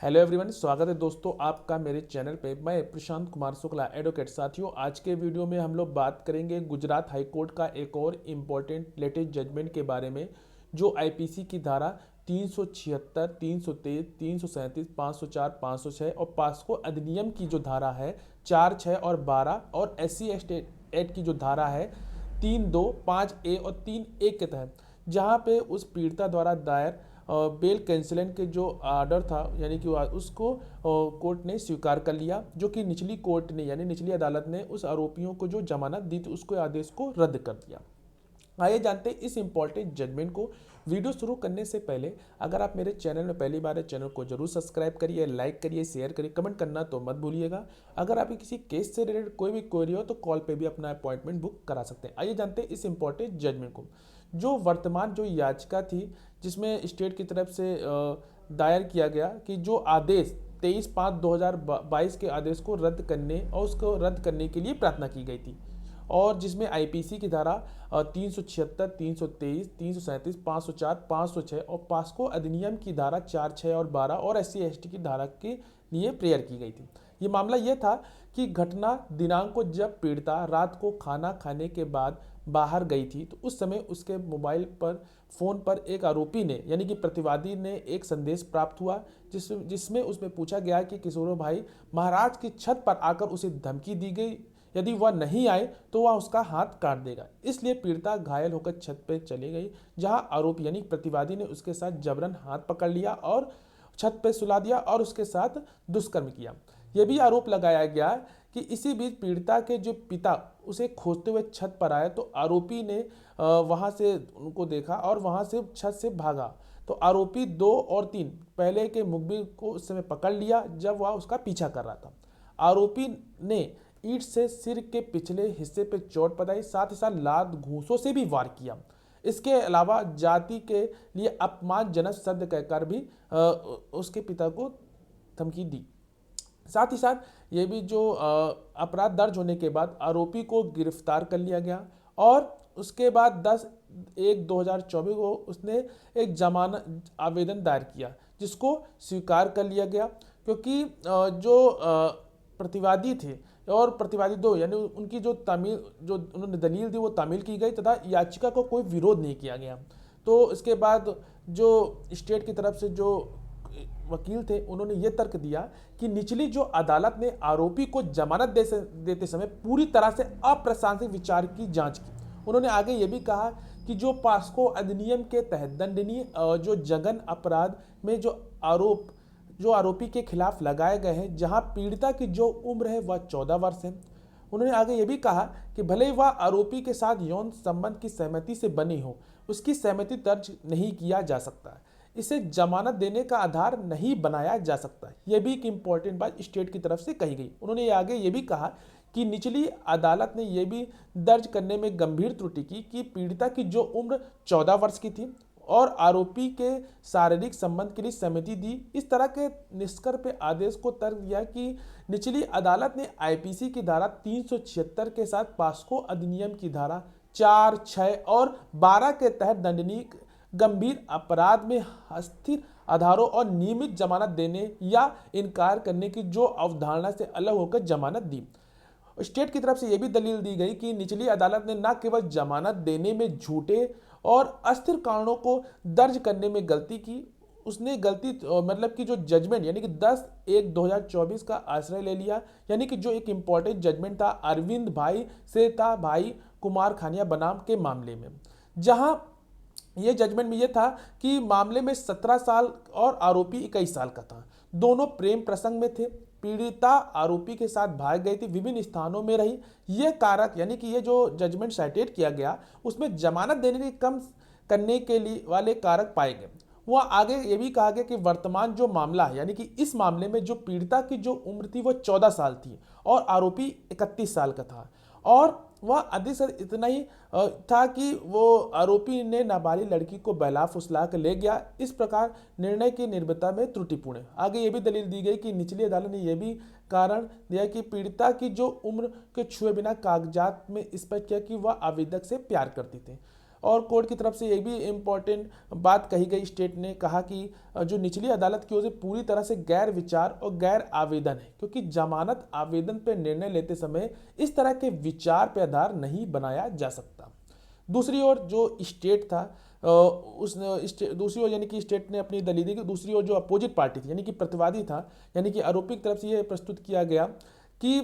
Hello everyone, स्वागत है दोस्तों आपका मेरे चैनल पे। मैं प्रशांत कुमार शुक्ला, एडवोकेट। साथियों, आज के वीडियो में हम लोग बात करेंगे गुजरात हाई कोर्ट का एक और इम्पोर्टेंट लेटेस्ट जजमेंट के बारे में, जो आईपीसी की धारा 376, 323, 337, 504, 506 और पास्को अधिनियम की जो धारा है 4, 6 और 12 और SC/ST एक्ट की जो धारा है 3(2), 5(a) और 3(a) के तहत, जहां पे उस पीड़िता द्वारा दायर बेल कैंसिलेंट के जो ऑर्डर था, यानी कि उसको कोर्ट ने स्वीकार कर लिया, जो कि निचली कोर्ट ने यानी निचली अदालत ने उस आरोपियों को जो जमानत दी थी उसको आदेश को रद्द कर दिया। आइए जानते हैं इस इंपॉर्टेंट जजमेंट को। वीडियो शुरू करने से पहले अगर आप मेरे चैनल में पहली बार है, चैनल को जरूर सब्सक्राइब करिए, लाइक करिए, शेयर करिए, कमेंट करना तो मत भूलिएगा। अगर आपकी किसी केस से रिलेटेड कोई भी क्वेरी हो तो कॉल पे भी अपना अपॉइंटमेंट बुक करा सकते हैं। आइए जानते हैं इस इंपॉर्टेंट जजमेंट को। जो वर्तमान जो याचिका थी, जिसमें स्टेट की तरफ से दायर किया गया कि जो आदेश 23/5/2022 के आदेश को रद्द करने और उसको रद्द करने के लिए प्रार्थना की गई थी, और जिसमें आईपीसी की धारा 376, 323, 337, 504, 506 और पास्को अधिनियम की धारा 4, 6 और 12 और SC/ST की धारा के लिए प्रेयर की गई थी। ये मामला ये था कि घटना दिनांक को जब पीड़िता रात को खाना खाने के बाद बाहर गई थी, तो उस समय उसके मोबाइल पर फ़ोन पर एक आरोपी ने यानी कि प्रतिवादी ने एक संदेश प्राप्त हुआ, जिसमें उसमें पूछा गया कि किशोर भाई महाराज की छत पर आकर उसे धमकी दी गई, यदि वह नहीं आए तो वह उसका हाथ काट देगा। इसलिए पीड़िता घायल होकर छत पर चली गई, जहां आरोपी यानी प्रतिवादी ने उसके साथ जबरन हाथ पकड़ लिया और छत पर सुला दिया और उसके साथ दुष्कर्म किया। यह भी आरोप लगाया गया कि इसी बीच पीड़िता के जो पिता उसे खोजते हुए छत पर आए, तो आरोपी ने वहां से उनको देखा और वहां से छत से भागा। तो आरोपी 2 और 3 पहले के मुखबिर को उस समय पकड़ लिया जब वह उसका पीछा कर रहा था। आरोपी ने ईंट से सिर के पिछले हिस्से पर चोट पहुंचाई, साथ ही साथ लात घूंसों से भी वार किया। इसके अलावा जाति के लिए अपमानजनक शब्द कहकर भी उसके पिता को धमकी दी। साथ ही साथ ये भी जो अपराध दर्ज होने के बाद आरोपी को गिरफ्तार कर लिया गया, और उसके बाद 10/1/2024 को उसने एक जमानत आवेदन दायर किया, जिसको स्वीकार कर लिया गया, क्योंकि जो प्रतिवादी थे और प्रतिवादी 2 यानी उनकी जो तामील जो उन्होंने दलील दी वो तामील की गई तथा याचिका को कोई विरोध नहीं किया गया। तो इसके बाद जो स्टेट की तरफ से जो वकील थे, उन्होंने ये तर्क दिया कि निचली जो अदालत ने आरोपी को जमानत देते समय पूरी तरह से अप्रासंगिक विचार की जांच की। उन्होंने आगे ये भी कहा कि जो पास्को अधिनियम के तहत दंडनीय जो जघन्य अपराध में जो आरोपी के खिलाफ लगाए गए हैं, जहां पीड़िता की जो उम्र है वह 14 वर्ष है। उन्होंने आगे ये भी कहा कि भले ही वह आरोपी के साथ यौन संबंध की सहमति से बनी हो, उसकी सहमति दर्ज नहीं किया जा सकता, इसे जमानत देने का आधार नहीं बनाया जा सकता। यह भी एक इंपॉर्टेंट बात स्टेट की तरफ से कही गई। उन्होंने आगे ये भी कहा कि निचली अदालत ने यह भी दर्ज करने में गंभीर त्रुटि की कि पीड़िता की जो उम्र 14 वर्ष की थी और आरोपी के शारीरिक संबंध के लिए सहमति दी। इस तरह के निष्कर्ष पे आदेश को तर्क दिया कि निचली अदालत ने आईपीसी की धारा 376 के साथ पास्को अधिनियम की धारा 4, 6 और 12 के तहत दंडनीय गंभीर अपराध में अस्थिर आधारों और नियमित जमानत देने या इनकार करने की जो अवधारणा से अलग होकर जमानत दी। स्टेट की तरफ से यह भी दलील दी गई कि निचली अदालत ने न केवल जमानत देने में झूठे और अस्थिर कारणों को दर्ज करने में गलती की, उसने गलती मतलब कि जो जजमेंट यानी कि 10/1/2024 का आश्रय ले लिया, यानी कि जो एक इंपॉर्टेंट जजमेंट था अरविंद भाई सेता भाई कुमार खानिया बनाम के मामले में, जहां ये जजमेंट में ये था कि मामले में 17 साल और आरोपी 21 साल का था। दोनों प्रेम प्रसंग में थे। पीड़िता आरोपी के साथ भाग गई थी, विभिन्न स्थानों में रही। ये कारक यानी कि ये जो जजमेंट साइटेट किया गया, उसमें जमानत देने के कम करने के लिए वाले कारक पाए गए। वह आगे ये भी कहा गया कि वर्तमान जो मामला है, यानी कि इस मामले में जो पीड़िता की जो उम्र थी वो 14 साल थी और आरोपी 31 साल का था, और वह अधिक से इतना ही था कि वो आरोपी ने नाबालिग लड़की को बहला फुसला कर ले गया। इस प्रकार निर्णय की निर्भरता में त्रुटिपूर्ण है। आगे ये भी दलील दी गई कि निचली अदालत ने यह भी कारण दिया कि पीड़िता की जो उम्र के छुए बिना कागजात में स्पष्ट किया कि वह आवेदक से प्यार करती थी। और कोर्ट की तरफ से ये भी इम्पोर्टेंट बात कही गई, स्टेट ने कहा कि जो निचली अदालत की ओर से पूरी तरह से गैर विचार और गैर आवेदन है, क्योंकि जमानत आवेदन पर निर्णय लेते समय इस तरह के विचार पर आधार नहीं बनाया जा सकता। दूसरी ओर जो स्टेट था दूसरी ओर यानी कि स्टेट ने अपनी दलील दी कि दूसरी ओर जो अपोजिट पार्टी थी यानी कि प्रतिवादी था, यानी कि आरोपी की तरफ से यह प्रस्तुत किया गया कि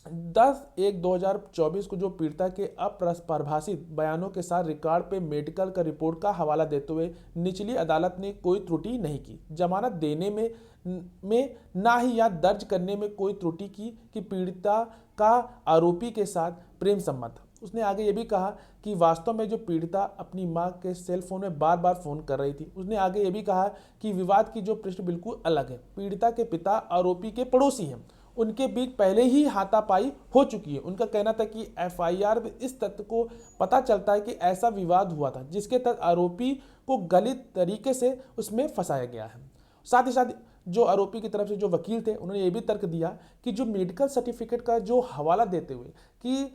10/1/2024 को जो पीड़िता के अपरिभाषित बयानों के साथ रिकॉर्ड पे मेडिकल का रिपोर्ट का हवाला देते हुए निचली अदालत ने कोई त्रुटि नहीं की, जमानत देने में ना ही या दर्ज करने में कोई त्रुटि की कि पीड़िता का आरोपी के साथ प्रेम संबंध था। उसने आगे ये भी कहा कि वास्तव में जो पीड़िता अपनी मां के सेल फोन में बार बार फोन कर रही थी। उसने आगे ये भी कहा कि विवाद की जो पृष्ठ बिल्कुल अलग है, पीड़िता के पिता आरोपी के पड़ोसी हैं, उनके बीच पहले ही हाथापाई हो चुकी है। उनका कहना था कि एफआईआर में इस तथ्य को पता चलता है कि ऐसा विवाद हुआ था जिसके तहत आरोपी को गलत तरीके से उसमें फंसाया गया है। साथ ही साथ जो आरोपी की तरफ से जो वकील थे उन्होंने ये भी तर्क दिया कि जो मेडिकल सर्टिफिकेट का जो हवाला देते हुए कि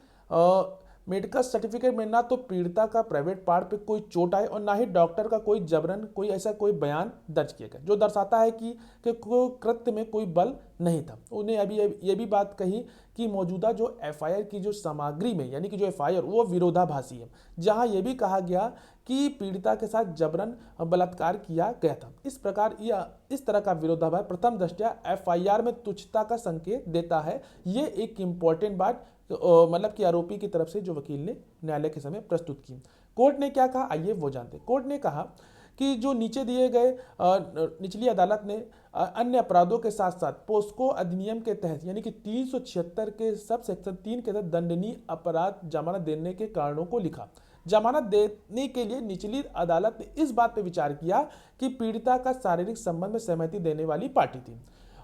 मेडिकल सर्टिफिकेट में ना तो पीड़िता का प्राइवेट पार्ट पे कोई चोट आई और ना ही डॉक्टर का कोई जबरन कोई ऐसा कोई बयान दर्ज किया गया जो दर्शाता है कि कृत्य में कोई बल नहीं था। उन्हें अभी ये भी बात कही कि मौजूदा जो एफआईआर की जो सामग्री में यानी कि जो एफआईआर वो विरोधाभासी है, जहां ये भी कहा गया कि पीड़िता के साथ जबरन बलात्कार किया गया था। इस प्रकार इस तरह का विरोधाभास प्रथम दृष्टया एफआईआर में तुच्छता का संकेत देता है। ये एक इम्पॉर्टेंट बात मतलब कि आरोपी की तरफ से जो वकील ने न्यायालय के समय प्रस्तुत की। कोर्ट ने क्या कहा आइए वो जानते। कोर्ट ने कहा कि जो नीचे दिए गए निचली अदालत ने अन्य अपराधों के साथ साथ पोस्को अधिनियम के तहत यानी कि 376 के सब सेक्शन 3 के तहत दंडनीय अपराध जमानत देने के कारणों को लिखा। जमानत देने के लिए निचली अदालत ने इस बात पर विचार किया कि पीड़िता का शारीरिक संबंध में सहमति देने वाली पार्टी थी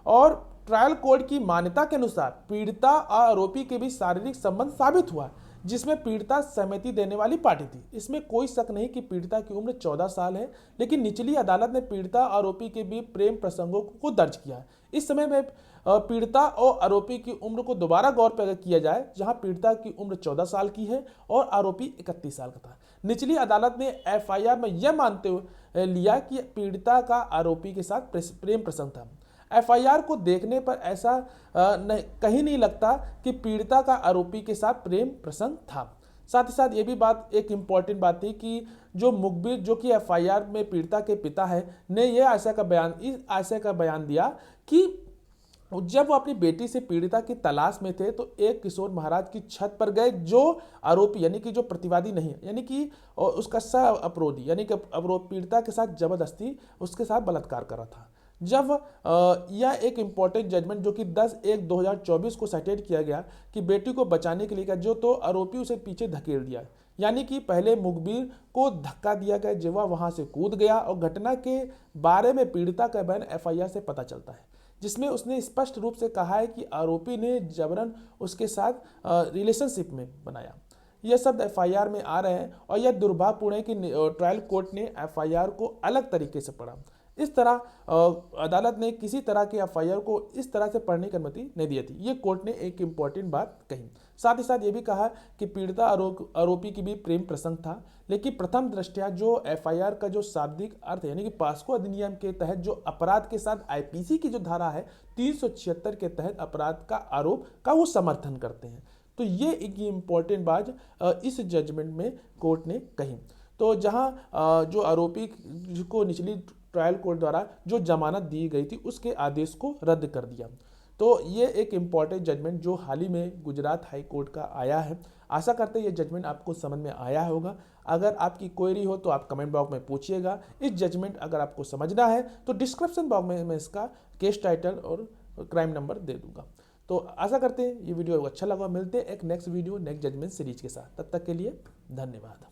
और ट्रायल कोर्ट की मान्यता के अनुसार पीड़िता और आरोपी के बीच शारीरिक संबंध साबित हुआ जिसमें पीड़िता सहमति देने वाली पार्टी थी। इसमें कोई शक नहीं कि पीड़िता की उम्र 14 साल है, लेकिन निचली अदालत ने पीड़िता और आरोपी के बीच प्रेम प्रसंगों को दर्ज किया। इस समय में पीड़िता और आरोपी की उम्र को दोबारा गौर पर किया जाए, जहां पीड़िता की उम्र 14 साल की है और आरोपी 31 साल का था। निचली अदालत ने एफआईआर में यह मानते हुए लिया कि पीड़िता का आरोपी के साथ प्रेम प्रसंग था। एफआईआर को देखने पर ऐसा कहीं नहीं लगता कि पीड़िता का आरोपी के साथ प्रेम प्रसंग था। साथ ही साथ ये भी बात एक इम्पॉर्टेंट बात थी कि जो मुखबिर जो कि एफआईआर में पीड़िता के पिता है ने यह इस आशय का बयान दिया कि जब वो अपनी बेटी से पीड़िता की तलाश में थे तो एक किशोर महाराज की छत पर गए जो आरोपी यानी कि जो प्रतिवादी नहीं है यानी कि उसका सह अपराधी यानी कि पीड़िता के साथ जबरदस्ती उसके साथ बलात्कार कर रहा था। जब यह एक इम्पॉर्टेंट जजमेंट जो कि 10/1/2024 को साइटेड किया गया कि बेटी को बचाने के लिए क्या जो तो आरोपी उसे पीछे धकेल दिया, यानी कि पहले मुखबिर को धक्का दिया गया जब वह वहां से कूद गया और घटना के बारे में पीड़िता का बयान एफआईआर से पता चलता है, जिसमें उसने स्पष्ट रूप से कहा है कि आरोपी ने जबरन उसके साथ रिलेशनशिप में बनाया। यह शब्द एफआईआर में आ रहे हैं और यह दुर्भाग्यपूर्ण है कि ट्रायल कोर्ट ने एफआईआर को अलग तरीके से पढ़ा। इस तरह अदालत ने किसी तरह के एफआईआर को इस तरह से पढ़ने की अनुमति नहीं दी थी। ये कोर्ट ने एक इम्पॉर्टेंट बात कही। साथ ही साथ ये भी कहा कि पीड़िता आरोपी की भी प्रेम प्रसंग था, लेकिन प्रथम दृष्टया जो एफआईआर का जो शाब्दिक अर्थ यानी कि पॉस्को अधिनियम के तहत जो अपराध के साथ आईपीसी की जो धारा है 376 के तहत अपराध का आरोप का वो समर्थन करते हैं। तो ये एक इम्पॉर्टेंट बात इस जजमेंट में कोर्ट ने कही। तो जहां जो आरोपी को निचली ट्रायल कोर्ट द्वारा जो जमानत दी गई थी उसके आदेश को रद्द कर दिया। तो ये एक इम्पॉर्टेंट जजमेंट जो हाल ही में गुजरात हाई कोर्ट का आया है। आशा करते हैं ये जजमेंट आपको समझ में आया होगा। अगर आपकी क्वेरी हो तो आप कमेंट बॉक्स में पूछिएगा। इस जजमेंट अगर आपको समझना है तो डिस्क्रिप्शन बॉक्स में मैं इसका केस टाइटल और क्राइम नंबर दे दूंगा। तो आशा करते हैं ये वीडियो अच्छा लगा। मिलते हैं एक next video next judgement series के साथ। तब तक के लिए धन्यवाद।